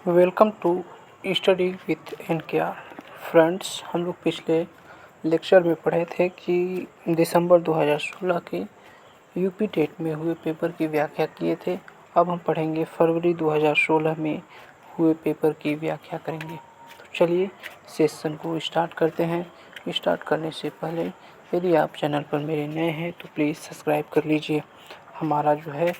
Welcome to study with NKR. Friends, हम लोग पिछले लेक्चर में पढ़े थे कि दिसंबर 2016 के यूपी टेट में हुए पेपर की व्याख्या किए थे। अब हम पढ़ेंगे फरवरी 2016 में हुए पेपर की व्याख्या करेंगे। तो चलिए सेशन को स्टार्ट करते हैं। स्टार्ट करने से पहले यदि आप चैनल पर मेरे नए हैं तो प्लीज़ सब्सक्राइब कर लीजिए। हमारा जो है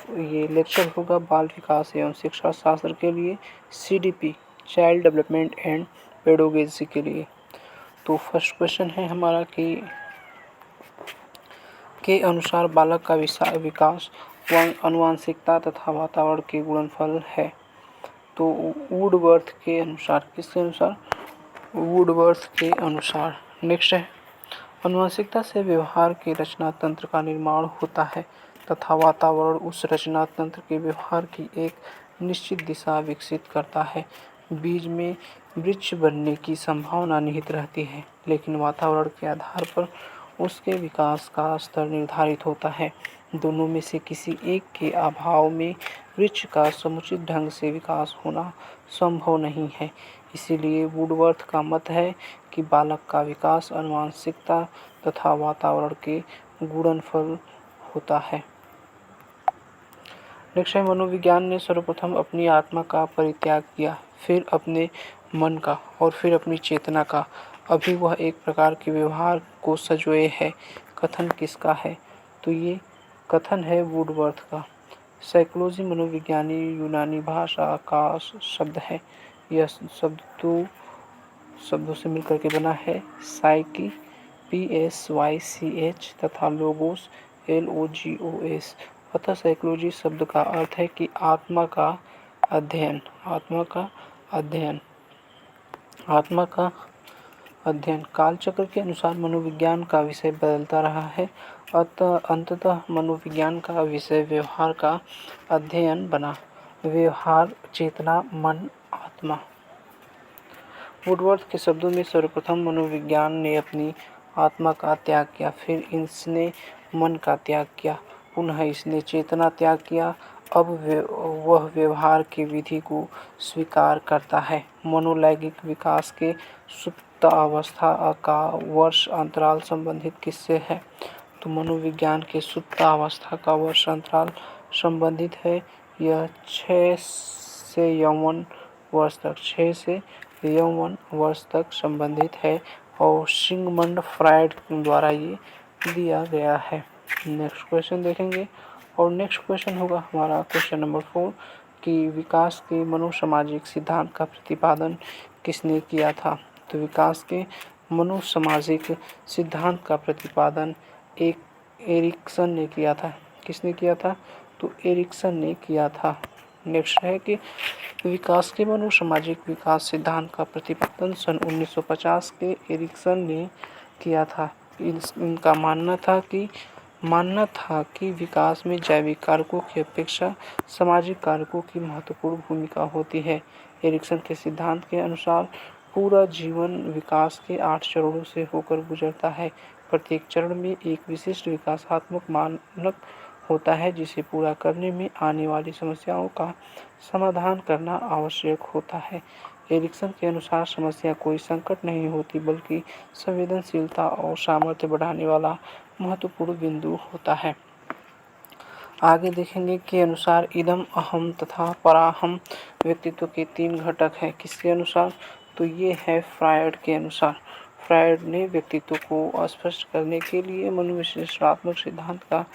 ये लेक्चर होगा बाल विकास एवं शिक्षा शास्त्र के लिए, CDP चाइल्ड डेवलपमेंट एंड पेडोगेजी के लिए। तो फर्स्ट क्वेश्चन है हमारा कि के अनुसार बालक का विकास आनुवंशिकता तथा वातावरण के गुणनफल है। तो वुडवर्थ के अनुसार, किसके अनुसार? वुडवर्थ के अनुसार। नेक्स्ट है, आनुवंशिकता से व्यवहार के रचना तंत्र का निर्माण होता है तथा वातावरण उस रचना तंत्र के व्यवहार की एक निश्चित दिशा विकसित करता है। बीज में वृक्ष बनने की संभावना निहित रहती है, लेकिन वातावरण के आधार पर उसके विकास का स्तर निर्धारित होता है। दोनों में से किसी एक के अभाव में वृक्ष का समुचित ढंग से विकास होना संभव नहीं है। इसीलिए वुडवर्थ का मत है कि बालक का विकास आनुवंशिकता तथा वातावरण के गुणनफल होता है। नेक्स्ट है, मनोविज्ञान ने सर्वप्रथम अपनी आत्मा का परित्याग किया, फिर अपने मन का और फिर अपनी चेतना का। अभी वह एक प्रकार के व्यवहार को सजोए है। कथन किसका है? तो ये कथन है वुडवर्थ का। साइकोलॉजी मनोविज्ञानी यूनानी भाषा का शब्द है। यह शब्द दो शब्दों से मिलकर के बना है, साइकी PSYCH तथा लोगोस LOGOS। अतः साइकोलॉजी शब्द का अर्थ है कि आत्मा का अध्ययन। आत्मा का अध्ययन। आत्मा का अध्ययन। कालचक्र के अनुसार मनोविज्ञान का विषय बदलता रहा है, अतः अंततः मनोविज्ञान का विषय व्यवहार का अध्ययन बना। व्यवहार, चेतना, मन, आत्मा। वुडवर्थ के शब्दों में सर्वप्रथम मनोविज्ञान ने अपनी आत्मा का त्याग किया, फिर इसने मन का त्याग किया, पुनः इसने चेतना त्याग किया। अब वह व्यवहार की विधि को स्वीकार करता है। मनोलैंगिक विकास के सुप्तावस्था का वर्ष अंतराल संबंधित किससे है? तो मनोविज्ञान के सुप्तावस्था का वर्ष अंतराल संबंधित है। यह 6 से यौवन वर्ष तक 6 से यौवन वर्ष तक संबंधित है और सिगमंड फ्रायड द्वारा ये दिया गया है। नेक्स्ट क्वेश्चन देखेंगे और नेक्स्ट क्वेश्चन होगा हमारा क्वेश्चन नंबर 4 कि विकास के मनोसामाजिक सिद्धांत का प्रतिपादन किसने किया था? तो विकास के मनोसामाजिक सिद्धांत का प्रतिपादन एरिक्सन ने किया था। किसने किया था? तो एरिक्सन ने किया था। नेक्स्ट है कि विकास के मनोसामाजिक विकास सिद्धांत का प्रतिपादन सन 1950 के एरिक्सन ने किया था। इनका मानना था कि विकास में जैविक कारकों की अपेक्षा सामाजिक कारकों की महत्वपूर्ण भूमिका होती है। एरिक्सन के सिद्धांत के अनुसार पूरा जीवन विकास के 8 चरणों से होकर गुजरता है। प्रत्येक चरण में एक विशिष्ट विकासात्मक मानक होता है जिसे पूरा करने में आने वाली समस्याओं का समाधान करना आवश्यक होता है। एरिक्सन के अनुसार समस्या कोई संकट नहीं होती, बल्कि संवेदनशीलता और सामर्थ्य बढ़ाने वाला महत्वपूर्ण बिंदु होता है। आगे देखेंगे के अनुसार इदम, अहम तथा पराहम व्यक्तित्व के 3 घटक हैं। किसके अनुसार? तो ये है फ्रायड के अनुसार। फ्रायड ने व्यक्तित्व को स्पष्ट करने के लिए मनोविश्लेषणात्मक सिद्धांत का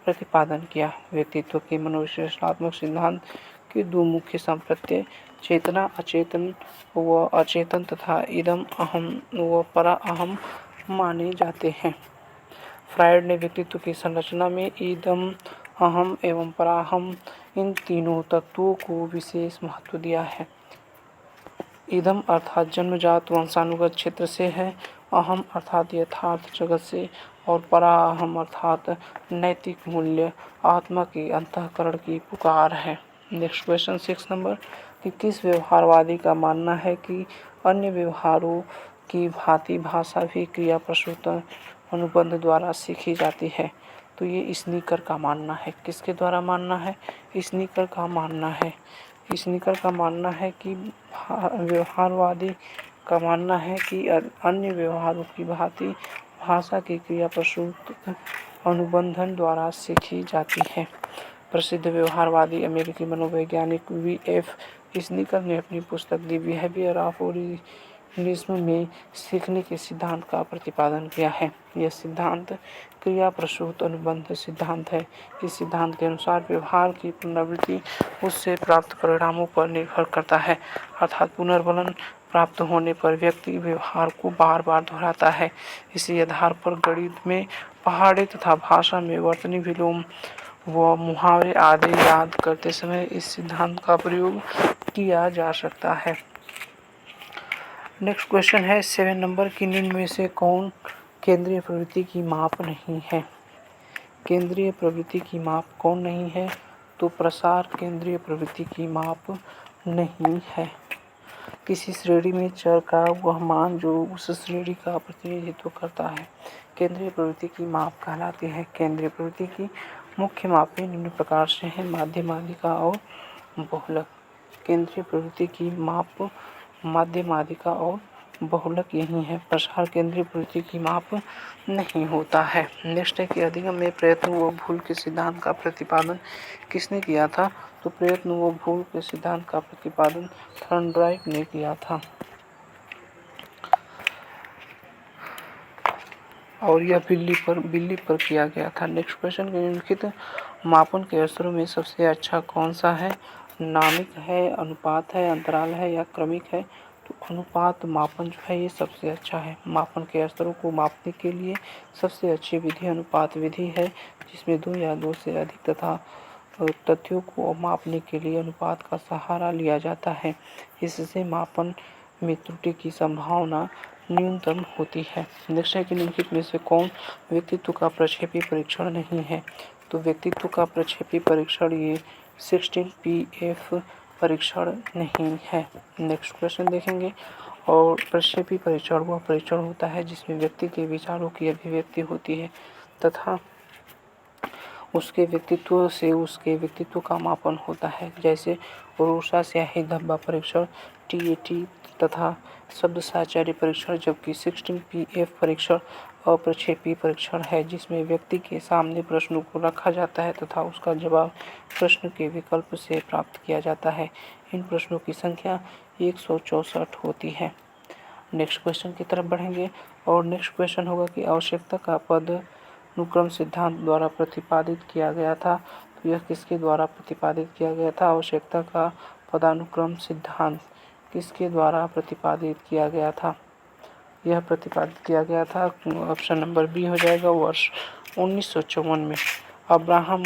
प्रतिपादन किया। व्यक्तित्व के मनोविश्लेषणात्मक सिद्धांत के 2 मुख्य संप्रत्यय चेतना, अचेतन व अचेतन तथा इदम, अहम व परा अहम माने जाते हैं। फ्रायड ने व्यक्तित्व की संरचना में इदम, अहम एवं पराहम इन तीनों तत्वों को विशेष महत्व दिया है। इदम अर्थात जन्मजात वंशानुगत क्षेत्र से है, अहम अर्थात यथार्थ जगत से और पराहम अर्थात नैतिक मूल्य आत्मा के अंतःकरण की पुकार है। नेक्स्ट क्वेश्चन 6 नंबर कि किस व्यवहारवादी का मानना है कि अन्य व्यवहारों की भांति भाषा भी क्रिया प्रसूत अनुबंध द्वारा सीखी जाती है? तो ये स्नीकर का मानना है। किसके द्वारा मानना है? स्नीकर का मानना है। स्निकर का मानना है कि व्यवहारवादी का मानना है कि अन्य व्यवहारों की भांति भाषा की क्रिया प्रसूत अनुबंधन द्वारा सीखी जाती है। प्रसिद्ध व्यवहारवादी अमेरिकी मनोवैज्ञानिक V.F. स्निकर ने अपनी पुस्तक द बिहेवियर ऑफ ओरिजिनिज्म में सीखने के सिद्धांत का प्रतिपादन किया है। यह सिद्धांत क्रिया प्रसूत अनुबंध सिद्धांत है। इस सिद्धांत के अनुसार व्यवहार की पुनरावृत्ति उससे प्राप्त परिणामों पर निर्भर करता है, अर्थात पुनर्बलन प्राप्त होने पर व्यक्ति व्यवहार को बार बार दोहराता है। इसी आधार पर गणित में पहाड़े तथा भाषा में वर्तनी विलोम व मुहावरे आदि याद करते समय इस सिद्धांत का प्रयोग किया जा सकता है। नेक्स्ट क्वेश्चन है 7 नंबर की निम्न में से कौन केंद्रीय प्रवृत्ति की माप नहीं है। केंद्रीय प्रवृत्ति की माप कौन नहीं है? तो प्रसार केंद्रीय प्रवृत्ति की माप नहीं है। किसी श्रेणी में चर का वह मान जो उस श्रेणी का प्रतिनिधित्व करता है केंद्रीय प्रवृत्ति की माप कहलाती है। केंद्रीय प्रवृत्ति की मुख्य मापें निम्न प्रकार से हैं: माध्य, माध्यिका और बहुलक। केंद्रीय प्रवृत्ति की माप माध्य, माध्यिका और बहुलक यही है। प्रसार केंद्रीय प्रवृत्ति की माप नहीं होता है। नेक्स्ट है कि अधिगम में प्रयत्न व भूल के सिद्धांत का प्रतिपादन किसने किया था? तो प्रयत्न व भूल के सिद्धांत का प्रतिपादन थॉर्नडाइक ने किया था और यह बिल्ली पर किया गया था। नेक्स्ट क्वेश्चन, निम्नलिखित मापन के स्तरों में सबसे अच्छा कौन सा है? नामिक है, अनुपात है, अंतराल है या क्रमिक है? तो अनुपात मापन जो है ये सबसे अच्छा है। मापन के स्तरों को मापने के लिए सबसे अच्छी विधि अनुपात विधि है, जिसमें 2 या 2 से अधिक तथा तथ्यों को मापने के लिए अनुपात का सहारा लिया जाता है। इससे मापन में त्रुटि की संभावना न्यूनतम होती है। नेक्स्ट है कि निम्नलिखित में से कौन व्यक्तित्व का प्रक्षेपी परीक्षण नहीं है? तो व्यक्तित्व का प्रक्षेपी परीक्षण ये 16 PF परीक्षण नहीं है। नेक्स्ट क्वेश्चन देखेंगे। और प्रक्षेपी परीक्षण वह परीक्षण होता है जिसमें व्यक्ति के विचारों की अभिव्यक्ति होती है तथा उसके व्यक्तित्व से उसके व्यक्तित्व का मापन होता है, जैसे रोसा स्याही धब्बा परीक्षण TAT तथा शब्द साहचर्य परीक्षण। जबकि 16 PF परीक्षण अप्रक्षेपी परीक्षण है, जिसमें व्यक्ति के सामने प्रश्नों को रखा जाता है तथा उसका जवाब प्रश्न के विकल्प से प्राप्त किया जाता है। इन प्रश्नों की संख्या 164 होती है। नेक्स्ट क्वेश्चन की तरफ बढ़ेंगे और नेक्स्ट क्वेश्चन होगा कि आवश्यकता का पद अनुक्रम सिद्धांत द्वारा प्रतिपादित किया गया था। तो यह किसके द्वारा प्रतिपादित किया गया था? आवश्यकता का पदानुक्रम सिद्धांत किसके द्वारा प्रतिपादित किया गया था? यह प्रतिपादित किया गया था, ऑप्शन नंबर बी हो जाएगा, वर्ष 1954 में अब्राहम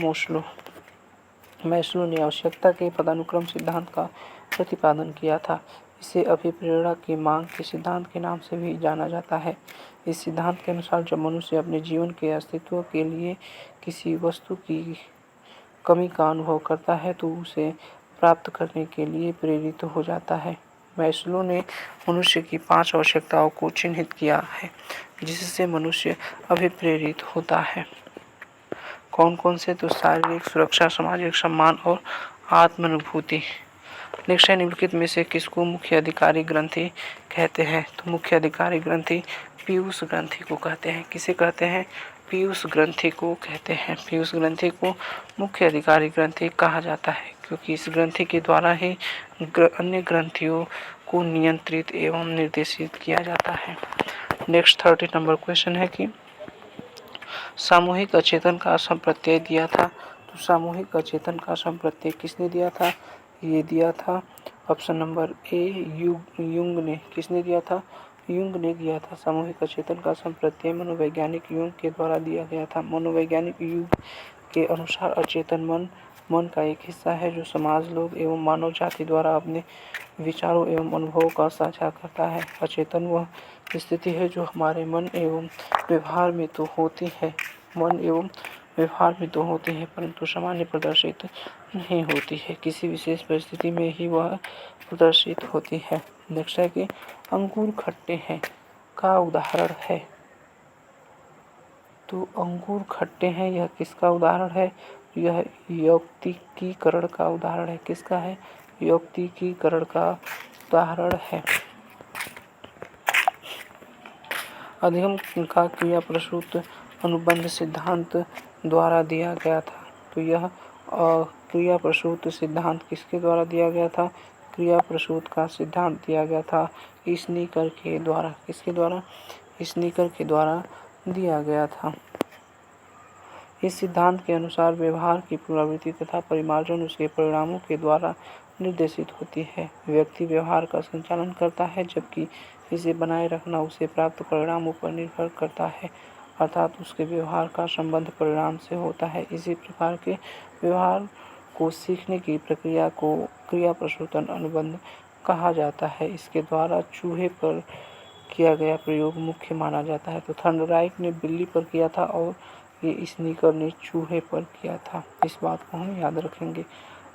मैस्लो ने आवश्यकता के पदानुक्रम सिद्धांत का प्रतिपादन किया था। इसे अभिप्रेरणा की मांग के सिद्धांत के नाम से भी जाना जाता है। इस सिद्धांत के अनुसार जब मनुष्य अपने जीवन के अस्तित्व के लिए किसी वस्तु की कमी का अनुभव करता है तो उसे प्राप्त करने के लिए प्रेरित हो जाता है। मैस्लो ने मनुष्य की 5 आवश्यकताओं को चिन्हित किया है जिससे मनुष्य अभिप्रेरित होता है। कौन कौन से? तो शारीरिक सुरक्षा, सामाजिक सम्मान और आत्मानुभूति। नेक्स्ट है, निम्नलिखित में से किसको मुख्य अधिकारी ग्रंथि कहते हैं? तो मुख्य अधिकारी ग्रंथि पीयूष ग्रंथि को कहते हैं। किसे कहते हैं? पीयूष ग्रंथि को कहते हैं। पीयूष ग्रंथि को मुख्य अधिकारी ग्रंथि कहा जाता है क्योंकि इस ग्रंथि के द्वारा ही अन्य ग्रंथियों को नियंत्रित एवं निर्देशित किया जाता है। नेक्स्ट 30 नंबर क्वेश्चन है कि सामूहिक अचेतन का संप्रत्यय दिया था। तो सामूहिक अचेतन का संप्रत्यय किसने दिया था? ये दिया था ऑप्शन नंबर ए युंग ने। किसने दिया था? युंग ने दिया था। सामूहिक अचेतन का संप्रत्यय मनोवैज्ञानिक युंग के द्वारा दिया गया था। मनोवैज्ञानिक युंग के अनुसार अचेतन मन का एक हिस्सा है जो समाज, लोग एवं मानव जाति द्वारा अपने विचारों एवं अनुभवों का साझा करता है। अचेतन वह स्थिति है जो हमारे मन एवं व्यवहार में तो होती है परंतु सामान्य प्रदर्शित नहीं होती है। किसी विशेष परिस्थिति में ही वह प्रदर्शित होती है। नेक्स्ट है कि अंगूर खट्टे हैं का उदाहरण है। तो अंगूर खट्टे हैं यह किसका उदाहरण है? यह यौक्तिकीकरण का उदाहरण है। किसका है? यौक्तिकीकरण का उदाहरण है। अधिगम का क्रिया प्रसूत अनुबंध सिद्धांत द्वारा दिया गया था। तो यह क्रिया प्रसूत सिद्धांत किसके द्वारा दिया गया था? क्रिया प्रसूत का सिद्धांत दिया गया था स्नीकर के द्वारा। किसके द्वारा? स्नीकर के द्वारा दिया गया था। इस सिद्धांत के अनुसार व्यवहार की पुनरावृत्ति तथा परिमार्जन उसके परिणामों के द्वारा निर्देशित होती है। व्यक्ति व्यवहार का संचालन करता है, जबकि इसे बनाए रखना उसे प्राप्त परिणामों पर निर्भर करता है, अर्थात उसके व्यवहार का संबंध परिणाम से होता है। इसी प्रकार के व्यवहार को सीखने की प्रक्रिया को क्रिया प्रसूतन अनुबंध कहा जाता है। इसके द्वारा चूहे पर किया गया प्रयोग मुख्य माना जाता है। तो थर्नडाइक ने बिल्ली पर किया था और ये स्नीकर ने चूहे पर किया था। इस बात को हम याद रखेंगे।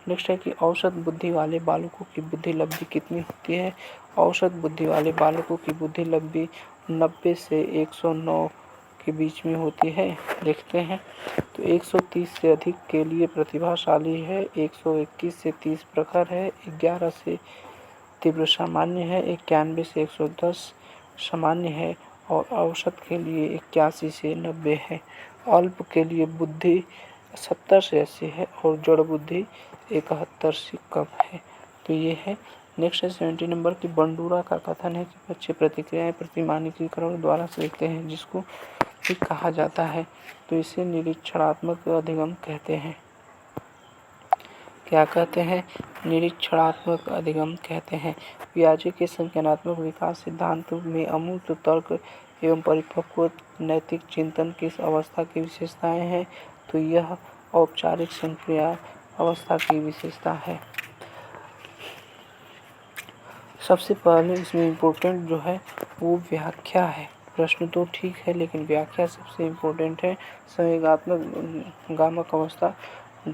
नेक्स्ट है कि औसत बुद्धि वाले बालकों की बुद्धि लब्धि कितनी होती है? औसत बुद्धि वाले बालकों की बुद्धि लब्धि 90 से 109 के बीच में होती है। देखते हैं तो 130 से अधिक के लिए प्रतिभाशाली है, 121 से 30 प्रखर है, 11 से तीव्र सामान्य है, 91 से 110 सामान्य है और औसत के लिए 81 से 90 है। अल्प के लिए बुद्धि 70 से 80 है और जड़ बुद्धि 71 से कम है। तो ये है। नेक्स्ट है 70 नंबर की बंडूरा का कथन है कि बच्चे प्रतिक्रियाएं प्रतिमानीकरण द्वारा सीखते हैं, जिसको भी कहा जाता है। तो इसे निरीक्षणात्मक अधिगम कहते हैं। क्या कहते हैं? निरीक्षणात्मक अधिगम कहते हैं। पियाजे के संज्ञानात्मक विकास सिद्धांत में अमूर्त तर्क एवं परिपक्व नैतिक चिंतन किस अवस्था की विशेषताएं हैं? तो यह औपचारिक संक्रिया अवस्था की विशेषता है। सबसे पहले इसमें इम्पोर्टेंट जो है वो व्याख्या है। प्रश्न तो ठीक है, लेकिन व्याख्या सबसे इम्पोर्टेंट है। संवेगात्मक गामक अवस्था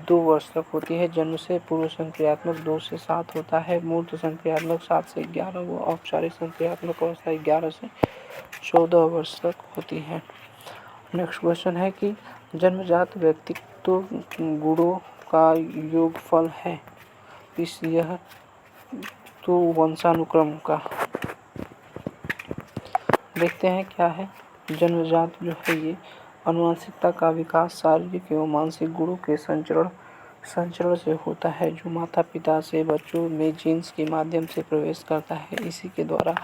2 वर्ष तक होती है। जन्म से पूर्व संक्रियात्मक 2 से 7 होता है। मूर्त संक्रियात्मक 7 से 11 व औपचारिक संक्रियात्मक अवस्था 11 से 14 वर्ष तक होती है। नेक्स्ट क्वेश्चन है कि जन्मजात व्यक्तित्व गुणों का योगफल है। यह तो वंशानुक्रम का। देखते हैं क्या है। जन्मजात जो है ये अनुवांशिकता का विकास शारीरिक एवं मानसिक गुणों के संचरण से होता है, जो माता पिता से बच्चों में जीन्स के माध्यम से प्रवेश करता है। इसी के द्वारा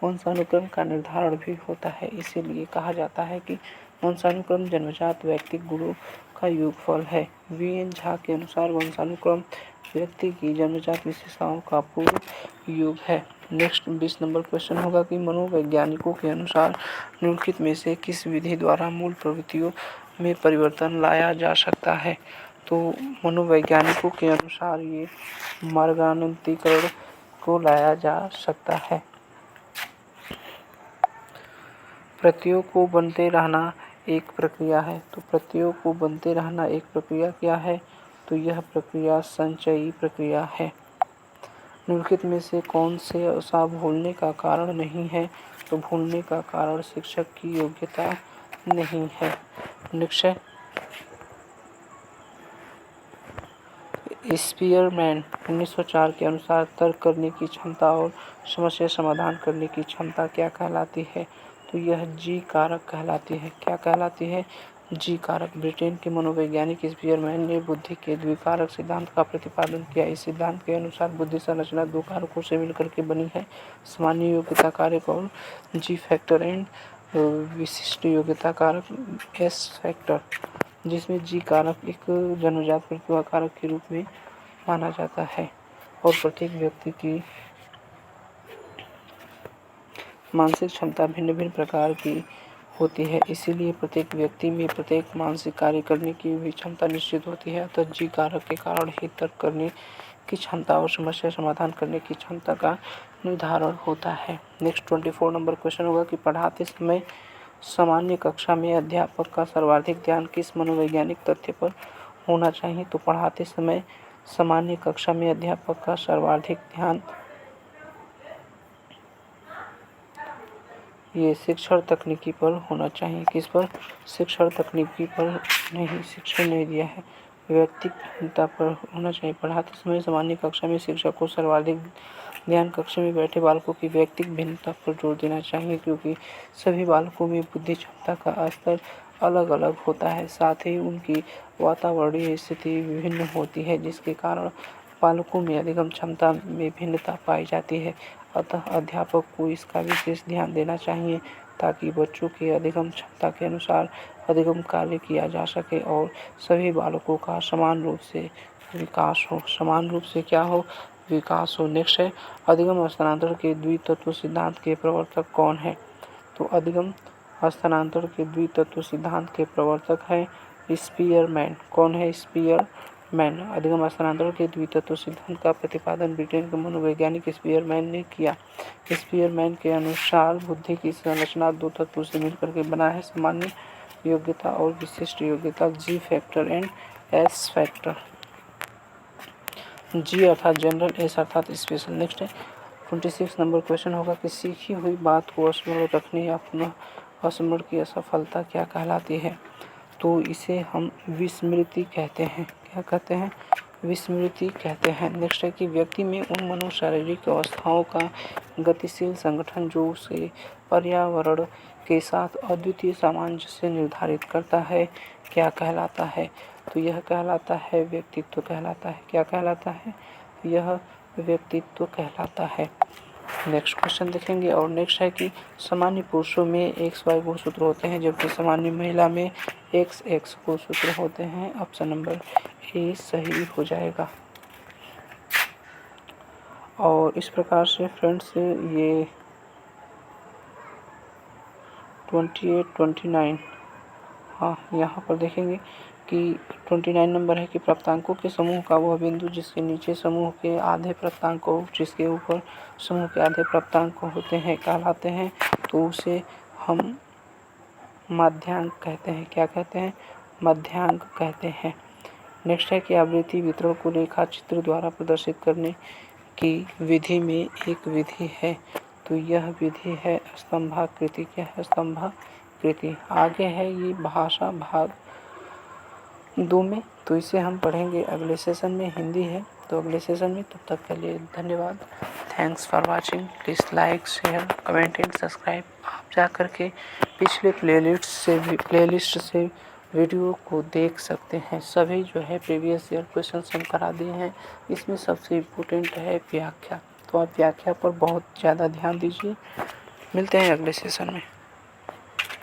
वंशानुक्रम का निर्धारण भी होता है। इसीलिए कहा जाता है कि वंशानुक्रम जन्मजात व्यक्तिगत गुणों का योगफल है। वी.एन. झा के अनुसार वंशानुक्रम व्यक्ति की जन्मजात विशेषताओं का पूर्ण योग है। नेक्स्ट 20 नंबर क्वेश्चन होगा कि मनोवैज्ञानिकों के अनुसार निम्नलिखित में से किस विधि द्वारा मूल प्रवृत्तियों में परिवर्तन लाया जा सकता है? तो मनोवैज्ञानिकों के अनुसार ये मार्गान्तीकरण को लाया जा सकता है। प्रत्ययों को बनते रहना एक प्रक्रिया है। तो प्रत्ययों को बनते रहना एक प्रक्रिया क्या है? तो यह प्रक्रिया संचयी प्रक्रिया है। निम्नलिखित में से कौन से सा भूलने का कारण नहीं है? तो भूलने का कारण शिक्षक की योग्यता नहीं है। नेक्स्ट है स्पीयरमैन 1904 के अनुसार तर्क करने की क्षमता और समस्या समाधान करने की क्षमता क्या कहलाती है? तो यह जी कारक कहलाती है। क्या कहलाती है? जी कारक। ब्रिटेन के मनोवैज्ञानिक स्पीयरमैन ने बुद्धि के द्विकारक सिद्धांत का प्रतिपादन किया। इस सिद्धांत के अनुसार बुद्धि संरचना 2 कारकों से मिलकर के बनी है, सामान्य योग्यता कारक और जी फैक्टर एंड विशिष्ट योग्यता कारक एस फैक्टर, जिसमें जी कारक एक जन्मजात प्रतिभा कारक के रूप में माना जाता है और प्रत्येक व्यक्ति की मानसिक क्षमता भिन्न भिन्न प्रकार की होती है। इसीलिए प्रत्येक व्यक्ति में प्रत्येक मानसिक कार्य करने की भी क्षमता निश्चित होती है। अतः जी कारक के कारण ही तर्क करने की क्षमता और समस्या समाधान करने की क्षमता का निर्धारण होता है। नेक्स्ट 24 नंबर क्वेश्चन होगा कि पढ़ाते समय सामान्य कक्षा में अध्यापक का सर्वाधिक ध्यान किस मनोवैज्ञानिक तथ्य पर होना चाहिए? तो पढ़ाते समय सामान्य कक्षा में अध्यापक का सर्वाधिक ध्यान ये शिक्षण तकनीकी पर होना चाहिए। किस पर? शिक्षण तकनीकी पर नहीं, शिक्षण नहीं दिया है, व्यक्तिगतता पर होना चाहिए। पढ़ाते समय सामान्य कक्षा में शिक्षक को सर्वाधिक ध्यान कक्षा में बैठे बालकों की व्यक्तिगत भिन्नता पर जोर देना चाहिए, क्योंकि सभी बालकों में बुद्धि क्षमता का स्तर अलग अलग होता है। साथ ही उनकी वातावरणीय स्थिति विभिन्न होती है, जिसके कारण बालकों में अधिगम क्षमता में भिन्नता पाई जाती है। अतः अध्यापक को इसका विशेष ध्यान देना चाहिए ताकि बच्चों की अधिगम क्षमता के अनुसार अधिगम कार्य किया जा सके और सभी बालकों का समान रूप से विकास हो। समान रूप से क्या हो? विकास हो। नेक्स्ट है, अधिगम हस्तांतरण के द्वितत्व सिद्धांत के प्रवर्तक कौन है? तो अधिगम हस्तांतरण के द्वितत्व सिद्धांत के प्रवर्तक है स्पीयरमैन। कौन है? स्पीयरमैन। अधिगम हस्तांतरण के द्वितत्व सिद्धांत का प्रतिपादन ब्रिटेन के मनोवैज्ञानिक स्पीयरमैन ने किया। स्पीयरमैन के अनुसार बुद्धि की संरचना दो तत्वों से मिलकर के बना है, सामान्य योग्यता और विशिष्ट योग्यता, G factor and S factor. G अर्थात जनरल, एस अर्थात स्पेशल। नेक्स्ट है 26 नंबर क्वेश्चन होगा कि सीखी हुई बात को स्मरण रखने या पुनः स्मरण की असफलता क्या कहलाती है? तो इसे हम विस्मृति कहते हैं। क्या कहते हैं? विस्मृति कहते हैं। नेक्स्ट है कि व्यक्ति में उन मनोशारीरिक अवस्थाओं का गतिशील संगठन जो उसे पर्यावरण के साथ अद्वितीय सामंजस्य निर्धारित करता है क्या कहलाता है? तो यह कहलाता है व्यक्तित्व कहलाता है। क्या कहलाता है? यह व्यक्तित्व कहलाता है। नेक्स्ट क्वेश्चन देखेंगे और नेक्स्ट है कि सामान्य पुरुषों में XY गुणसूत्र होते हैं जबकि सामान्य महिला में XX गुणसूत्र होते हैं। ऑप्शन नंबर ए सही हो जाएगा। और इस प्रकार से फ्रेंड्स ये 28, 29 हाँ यहाँ पर देखेंगे कि 29 नंबर है कि प्राप्तांकों के समूह का वह बिंदु जिसके नीचे समूह के आधे प्राप्तांक और जिसके ऊपर समूह के आधे प्राप्तांक होते हैं कहलाते हैं, तो उसे हम माध्यांक कहते हैं। क्या कहते हैं? माध्यांक कहते हैं। नेक्स्ट है कि आवृत्ति वितरण को रेखा चित्र द्वारा प्रदर्शित करने की विधि में एक विधि है, तो यह विधि है स्तंभाकृति। क्या है? स्तंभाकृति। आगे है ये भाषा भाग 2 में, तो इसे हम पढ़ेंगे अगले सेशन में। हिंदी है तो अगले सेशन में। तब तक के लिए धन्यवाद। Thanks for watching. Please like, share, comment and subscribe. आप जा कर के पिछले प्लेलिस्ट से वीडियो को देख सकते हैं। सभी जो है प्रीवियस ईयर क्वेश्चन हम करा दिए हैं। इसमें सबसे इम्पोर्टेंट है व्याख्या, तो आप व्याख्या पर बहुत ज़्यादा ध्यान दीजिए। मिलते हैं अगले सेशन में।